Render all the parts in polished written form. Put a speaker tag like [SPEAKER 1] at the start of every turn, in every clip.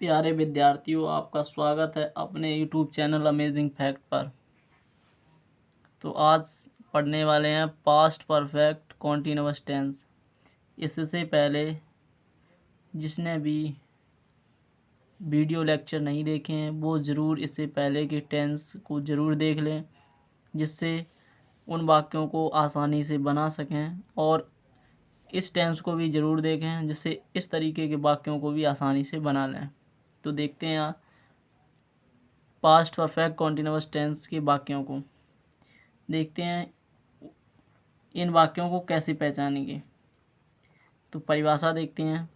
[SPEAKER 1] प्यारे विद्यार्थियों, आपका स्वागत है अपने यूट्यूब चैनल अमेजिंग फैक्ट पर। तो आज पढ़ने वाले हैं पास्ट परफेक्ट कॉन्टिन्यूअस टेंस। इससे पहले जिसने भी वीडियो लेक्चर नहीं देखे हैं वो ज़रूर इससे पहले के टेंस को ज़रूर देख लें, जिससे उन वाक्यों को आसानी से बना सकें, और इस टेंस को भी ज़रूर देखें जिससे इस तरीके के वाक्यों को भी आसानी से बना लें। तो देखते हैं पास्ट परफेक्ट कॉन्टिन्यूअस टेंस के वाक्यों को। देखते हैं इन वाक्यों को कैसे पहचानेंगे। तो परिभाषा देखते हैं।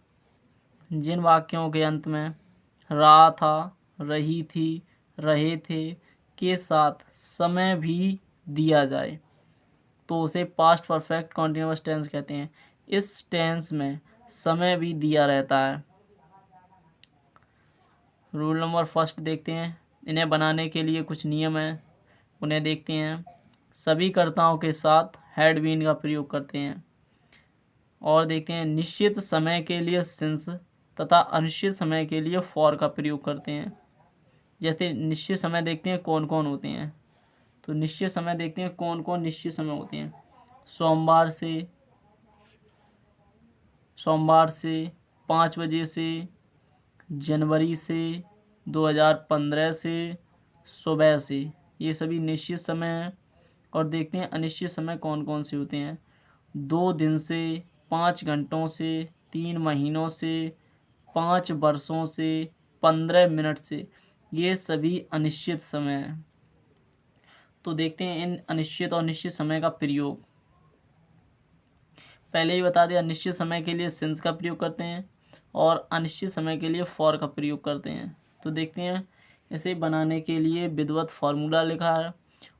[SPEAKER 1] जिन वाक्यों के अंत में रहा था, रही थी, रहे थे के साथ समय भी दिया जाए तो उसे पास्ट परफेक्ट कॉन्टिन्यूअस टेंस कहते हैं। इस टेंस में समय भी दिया रहता है। रूल नंबर फर्स्ट देखते हैं। इन्हें बनाने के लिए कुछ नियम हैं, उन्हें देखते हैं। सभी कर्ताओं के साथ हैड बीन का प्रयोग करते हैं। और देखते हैं निश्चित समय के लिए सिंस तथा अनिश्चित समय के लिए फॉर का प्रयोग करते हैं। जैसे निश्चित समय देखते हैं कौन कौन होते हैं। तो निश्चित समय देखते हैं कौन कौन निश्चित समय होते हैं। सोमवार से 5 बजे से, जनवरी से, 2015 से, सुबह से, ये सभी निश्चित समय हैं। और देखते हैं अनिश्चित समय कौन कौन से होते हैं। 2 दिन से, 5 घंटों से, 3 महीनों से, 5 वर्षों से, 15 मिनट से, ये सभी अनिश्चित समय हैं। तो देखते हैं इन अनिश्चित और निश्चित समय का प्रयोग। पहले ही बता दिया, निश्चित समय के लिए सिंस का प्रयोग करते हैं और अनिश्चित समय के लिए फॉर का प्रयोग करते हैं। तो देखते हैं इसे बनाने के लिए विधिवत फार्मूला लिखा है,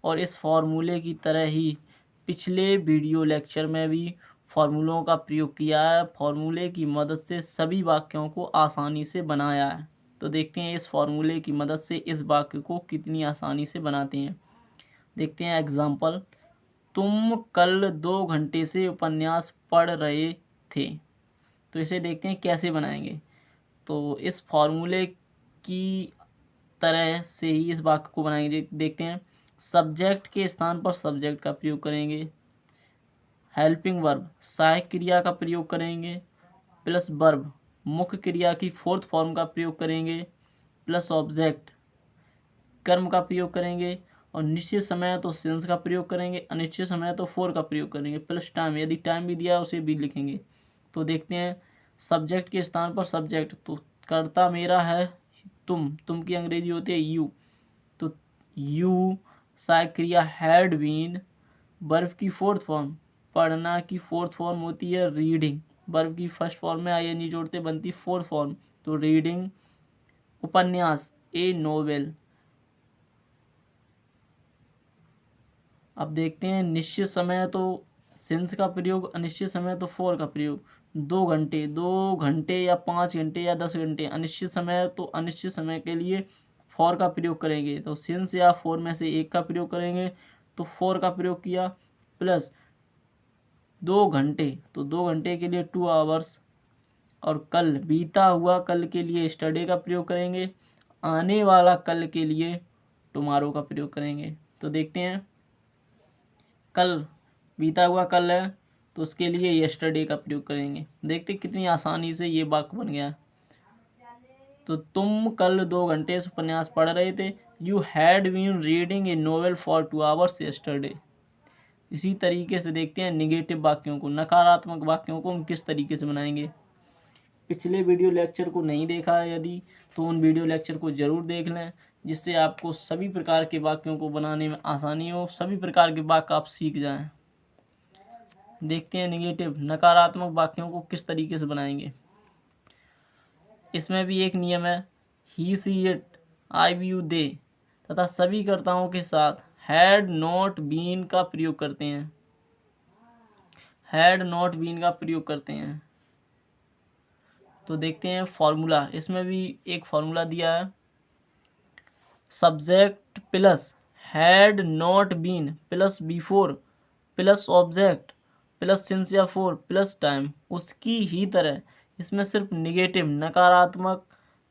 [SPEAKER 1] और इस फार्मूले की तरह ही पिछले वीडियो लेक्चर में भी फार्मूलों का प्रयोग किया है। फार्मूले की मदद से सभी वाक्यों को आसानी से बनाया है। तो देखते हैं इस फार्मूले की मदद से इस वाक्य को कितनी आसानी से बनाते हैं। देखते हैं एग्जाम्पल। तुम कल 2 घंटे से उपन्यास पढ़ रहे थे। तो इसे देखते हैं कैसे बनाएंगे। तो इस फार्मूले की तरह से ही इस वाक्य को बनाएंगे। देखते हैं सब्जेक्ट के स्थान पर सब्जेक्ट का प्रयोग करेंगे, हेल्पिंग वर्ब सहायक क्रिया का प्रयोग करेंगे, प्लस वर्ब मुख्य क्रिया की 4th फॉर्म का प्रयोग करेंगे, प्लस ऑब्जेक्ट कर्म का प्रयोग करेंगे, और निश्चित समय तो सिंस का प्रयोग करेंगे, अनिश्चित समय तो फॉर का प्रयोग करेंगे, प्लस टाइम, यदि टाइम भी दिया उसे भी लिखेंगे। तो देखते हैं सब्जेक्ट के स्थान पर सब्जेक्ट, तो कर्ता मेरा है तुम की अंग्रेजी होती है यू। तो यू सहायक क्रिया हैड बीन, वर्ब की 4th फॉर्म पढ़ना की 4th फॉर्म होती है रीडिंग, वर्ब की फर्स्ट फॉर्म में आईएनजी जोड़ते बनती 4th फॉर्म, तो रीडिंग, उपन्यास ए नोवेल। अब देखते हैं निश्चित समय तो सिंस का प्रयोग, अनिश्चित समय तो फॉर का प्रयोग। 2 घंटे या 5 घंटे या 10 घंटे। अनिश्चित समय तो अनिश्चित समय के लिए फॉर का प्रयोग करेंगे, तो सिंस या फॉर में से एक का प्रयोग करेंगे, तो फॉर का प्रयोग किया, प्लस 2 घंटे, तो 2 घंटे के लिए 2 आवर्स, और कल बीता हुआ कल के लिए स्टडे का प्रयोग करेंगे, आने वाला कल के लिए टुमारो का प्रयोग करेंगे। तो देखते हैं कल बीता हुआ कल है तो उसके लिए यस्टरडे का प्रयोग करेंगे। देखते कितनी आसानी से ये वाक्य बन गया। तो तुम कल 2 घंटे से उपन्यास पढ़ रहे थे। You had been reading a novel for 2 hours yesterday. इसी तरीके से देखते हैं निगेटिव वाक्यों को, नकारात्मक वाक्यों को हम किस तरीके से बनाएंगे। पिछले वीडियो लेक्चर को नहीं देखा है यदि, तो उन वीडियो लेक्चर को ज़रूर देख लें, जिससे आपको सभी प्रकार के वाक्यों को बनाने में आसानी हो, सभी प्रकार के वाक्य आप सीख जाएं। देखते हैं निगेटिव नकारात्मक वाक्यों को किस तरीके से बनाएंगे। इसमें भी एक नियम है, he she it, I we you they तथा सभी कर्ताओं के साथ हैड नॉट बीन का प्रयोग करते हैं। हैड नॉट बीन का प्रयोग करते हैं। तो देखते हैं फॉर्मूला। इसमें भी एक फॉर्मूला दिया है, subject plus had not been plus before plus object plus since या फॉर प्लस टाइम। उसकी ही तरह इसमें सिर्फ निगेटिव नकारात्मक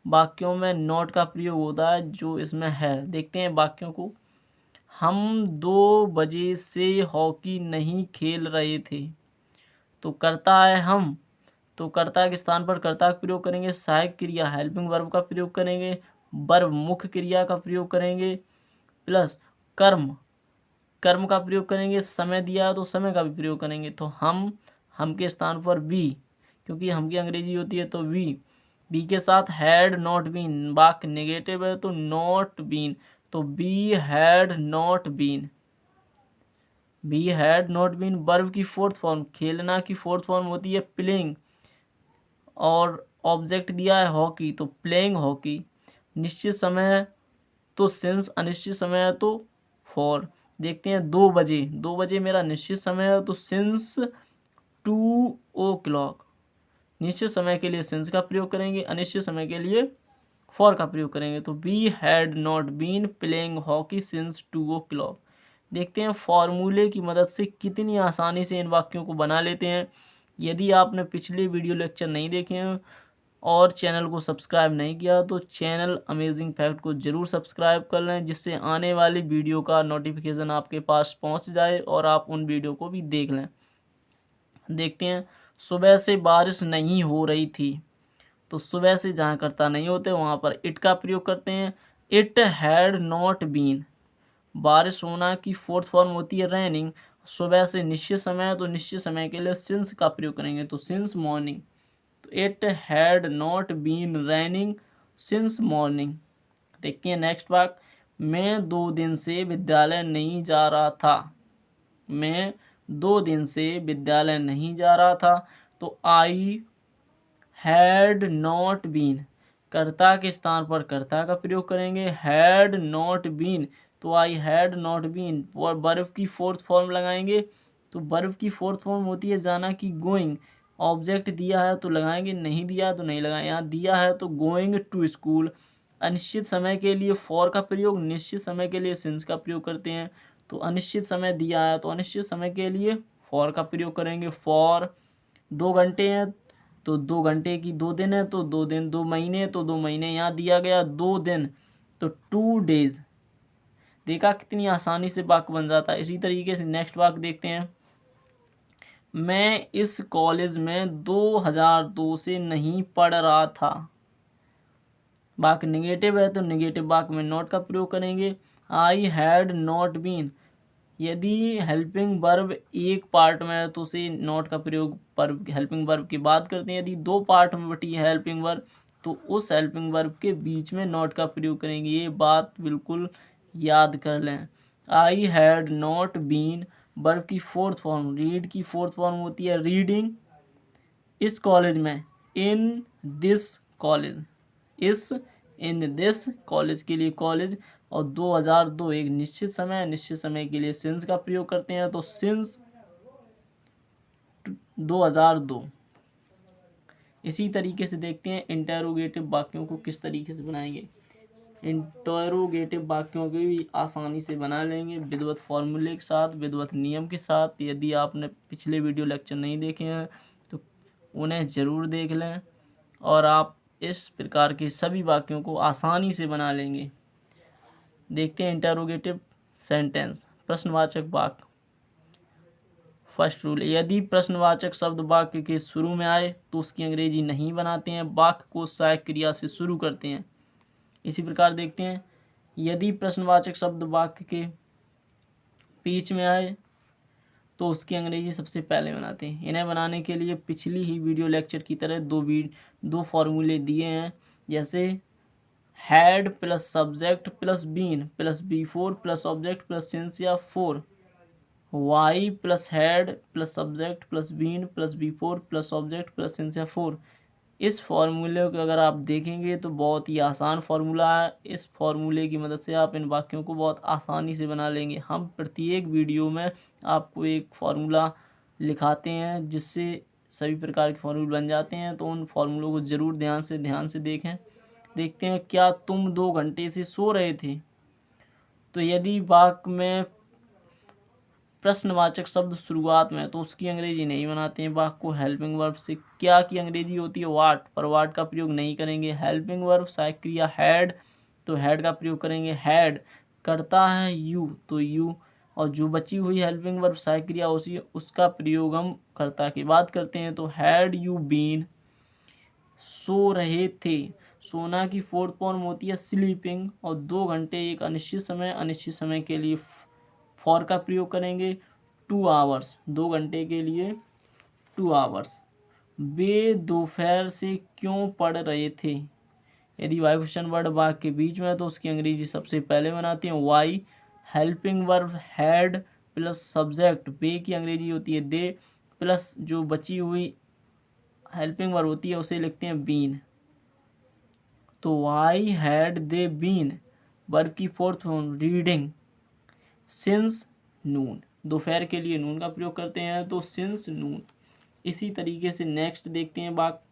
[SPEAKER 1] वाक्यों में नॉट का प्रयोग होता है जो इसमें है। देखते हैं वाक्यों को। हम 2 बजे से हॉकी नहीं खेल रहे थे। तो करता है हम, तो कर्ता के स्थान पर कर्ता का प्रयोग करेंगे। सहायक क्रिया हेल्पिंग वर्ब का प्रयोग करेंगे। वर्ब मुख्य क्रिया का प्रयोग करेंगे प्लस कर्म कर्म का प्रयोग करेंगे। समय दिया है तो समय का भी प्रयोग करेंगे। तो हम के स्थान पर बी, क्योंकि हम की अंग्रेजी होती है तो बी के साथ हैड नॉट बीन, वाक्य नेगेटिव है तो नॉट बीन, तो we had not been. We had not been verb की फोर्थ फॉर्म, खेलना की फोर्थ फॉर्म होती है प्लेइंग, और ऑब्जेक्ट दिया है हॉकी तो प्लेइंग हॉकी। निश्चित समय तो सिंस, अनिश्चित समय है तो फॉर। देखते हैं 2 बजे मेरा निश्चित समय है तो सिंस 2 o'clock। निश्चित समय के लिए सिंस का प्रयोग करेंगे, अनिश्चित समय के लिए फॉर का प्रयोग करेंगे। तो we had not been playing hockey since 2 o'clock। देखते हैं फॉर्मूले की मदद से कितनी आसानी से इन वाक्यों को बना लेते हैं। यदि आपने पिछले वीडियो लेक्चर नहीं देखे हैं और चैनल को सब्सक्राइब नहीं किया तो चैनल अमेजिंग फैक्ट को ज़रूर सब्सक्राइब कर लें, जिससे आने वाली वीडियो का नोटिफिकेशन आपके पास पहुंच जाए और आप उन वीडियो को भी देख लें। देखते हैं सुबह से बारिश नहीं हो रही थी। तो सुबह से जहाँ करता नहीं होते वहाँ पर इट का प्रयोग करते हैं। इट हैड नॉट बीन, बारिश होना की फोर्थ फॉर्म होती है रैनिंग। सुबह से निश्चित समय है तो निश्चित समय के लिए सिंस का प्रयोग करेंगे तो सिंस मॉर्निंग। तो it had not been raining since morning. देखते हैं नेक्स्ट वाक्य। मैं 2 दिन से विद्यालय नहीं जा रहा था। मैं 2 दिन से विद्यालय नहीं जा रहा था। तो आई हैड नॉट बीन, कर्ता के स्थान पर कर्ता का प्रयोग करेंगे। हैड नॉट बीन, तो आई हैड नॉट बीन, और वर्ब की फोर्थ फॉर्म लगाएंगे। तो वर्ब की फोर्थ फॉर्म होती है जाना की गोइंग। ऑब्जेक्ट दिया है तो लगाएंगे, नहीं दिया है तो नहीं लगाएंगे। यहाँ दिया है तो गोइंग टू स्कूल। अनिश्चित समय के लिए फॉर का प्रयोग, निश्चित समय के लिए सिंस का प्रयोग करते हैं। तो अनिश्चित समय दिया है तो अनिश्चित समय के लिए फॉर का प्रयोग करेंगे। फॉर 2 घंटे हैं तो 2 घंटे की 2 दिन है तो 2 दिन। 2 महीने तो 2 महीने। यहाँ दिया गया 2 दिन तो 2 days। देखा कितनी आसानी से वाक्य बन जाता है। इसी तरीके से नेक्स्ट वाक्य देखते हैं। मैं इस कॉलेज में 2002 से नहीं पढ़ रहा था। वाक्य नेगेटिव है तो नेगेटिव वाक्य में नॉट का प्रयोग करेंगे। आई हैड नॉट बीन, यदि हेल्पिंग वर्ब एक पार्ट में है तो उसे नॉट का प्रयोग वर्ब हेल्पिंग वर्ब की बात करते हैं। यदि 2 पार्ट में बटी है हेल्पिंग वर्ब तो उस हेल्पिंग वर्ब के बीच में नॉट का प्रयोग करेंगे। ये बात बिल्कुल याद कर लें। I had not been verb की फोर्थ फॉर्म, रीड की फोर्थ फॉर्म होती है रीडिंग। इस कॉलेज में, इन दिस कॉलेज, इस इन दिस कॉलेज के लिए कॉलेज, और 2002 एक निश्चित समय, निश्चित समय के लिए सिंस का प्रयोग करते हैं तो सिंस 2002। इसी तरीके से देखते हैं इंटरोगेटिव वाक्यों को किस तरीके से बनाएंगे। इंटरोगेटिव वाक्यों को भी आसानी से बना लेंगे विधिवत फॉर्मूले के साथ, विधिवत नियम के साथ। यदि आपने पिछले वीडियो लेक्चर नहीं देखे हैं तो उन्हें ज़रूर देख लें और आप इस प्रकार के सभी वाक्यों को आसानी से बना लेंगे। देखते हैं इंटरोगेटिव सेंटेंस, प्रश्नवाचक वाक्य। फर्स्ट रूल, यदि प्रश्नवाचक शब्द वाक्य के शुरू में आए तो उसकी अंग्रेजी नहीं बनाते हैं, वाक्य को सहायक क्रिया से शुरू करते हैं। इसी प्रकार देखते हैं, यदि प्रश्नवाचक शब्द वाक्य के बीच में आए तो उसकी अंग्रेजी सबसे पहले बनाते हैं। इन्हें बनाने के लिए पिछली ही वीडियो लेक्चर की तरह दो फॉर्मूले दिए हैं, जैसे had plus subject plus been plus before plus object plus since या for. Why plus had plus subject plus been plus before plus object plus since या फोर। इस फार्मूले को अगर आप देखेंगे तो बहुत ही आसान फार्मूला है। इस फार्मूले की मदद से आप इन वाक्यों को बहुत आसानी से बना लेंगे। हम प्रत्येक वीडियो में आपको एक फार्मूला लिखाते हैं जिससे सभी प्रकार के फार्मूले बन जाते हैं, तो उन फार्मूलों को ज़रूर ध्यान से देखें। देखते हैं, क्या तुम 2 घंटे से सो रहे थे। तो यदि वाक्य में प्रश्नवाचक शब्द शुरुआत में तो उसकी अंग्रेजी नहीं बनाते हैं वाक्य को हेल्पिंग वर्ब से। क्या की अंग्रेजी होती है वाट, पर वाट का प्रयोग नहीं करेंगे। हेल्पिंग वर्ब सहायक क्रिया हैड, तो हैड का प्रयोग करेंगे। हैड करता है यू, तो यू, और जो बची हुई हेल्पिंग वर्ब सहायक क्रिया उसी उसका प्रयोग हम कर्ता के बाद करते हैं। तो हैड यू बीन, सो रहे थे, सोना की फोर्थ फॉर्म होती है स्लीपिंग, और 2 घंटे एक अनिश्चित समय के लिए फॉर का प्रयोग करेंगे। 2 आवर्स, 2 घंटे के लिए 2 आवर्स। वे दोपहर से क्यों पढ़ रहे थे। यदि वाई क्वेश्चन वर्ड वाक्य के बीच में है तो उसकी अंग्रेजी सबसे पहले बनाते हैं why. Helping verb had plus subject वे की अंग्रेजी होती है दे, प्लस जो बची हुई हेल्पिंग वर्ब होती है उसे लिखते हैं बीन। तो why had they been, verb की fourth form reading, since noon, दोपहर के लिए नून का प्रयोग करते हैं तो सिंस नून। इसी तरीके से नेक्स्ट देखते हैं वाक्य,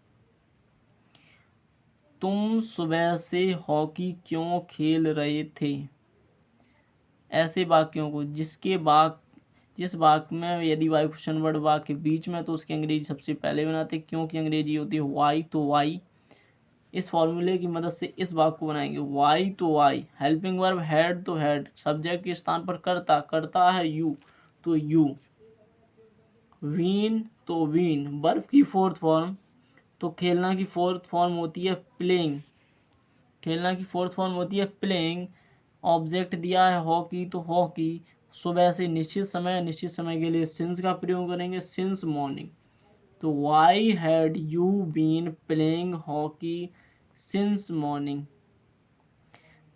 [SPEAKER 1] तुम सुबह से हॉकी क्यों खेल रहे थे। ऐसे वाक्यों को जिस वाक्य में यदि वाई क्वेश्चन वर्ड वाक्य के बीच में तो उसकी अंग्रेजी सबसे पहले बनाते हैं, क्योंकि अंग्रेजी होती है वाई, तो वाई। इस फॉर्मूले की मदद से इस वाक्य को बनाएंगे वाई, तो वाई। हेल्पिंग वर्ब हैड, तो हैड, सब्जेक्ट के स्थान पर करता है यू, तो यू। वीन, तो वीन, वर्ब की फोर्थ फॉर्म, तो खेलना की फोर्थ फॉर्म होती है प्लेइंग, खेलना की फोर्थ फॉर्म होती है प्लेइंग। ऑब्जेक्ट दिया है हॉकी, तो हॉकी। सुबह से निश्चित समय के लिए सिंस का प्रयोग करेंगे, सिंस मॉर्निंग। तो why had you been playing hockey since morning.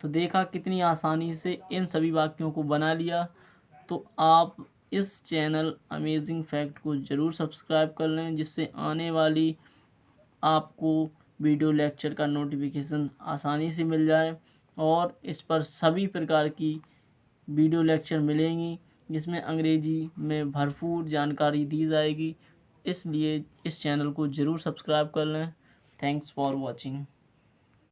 [SPEAKER 1] तो देखा कितनी आसानी से इन सभी वाक्यों को बना लिया। तो आप इस चैनल अमेजिंग फैक्ट को ज़रूर सब्सक्राइब कर लें, जिससे आने वाली आपको वीडियो लेक्चर का नोटिफिकेशन आसानी से मिल जाए, और इस पर सभी प्रकार की वीडियो लेक्चर मिलेंगी जिसमें अंग्रेजी में भरपूर जानकारी दी जाएगी। इसलिए इस चैनल को ज़रूर सब्सक्राइब कर लें। Thanks for watching.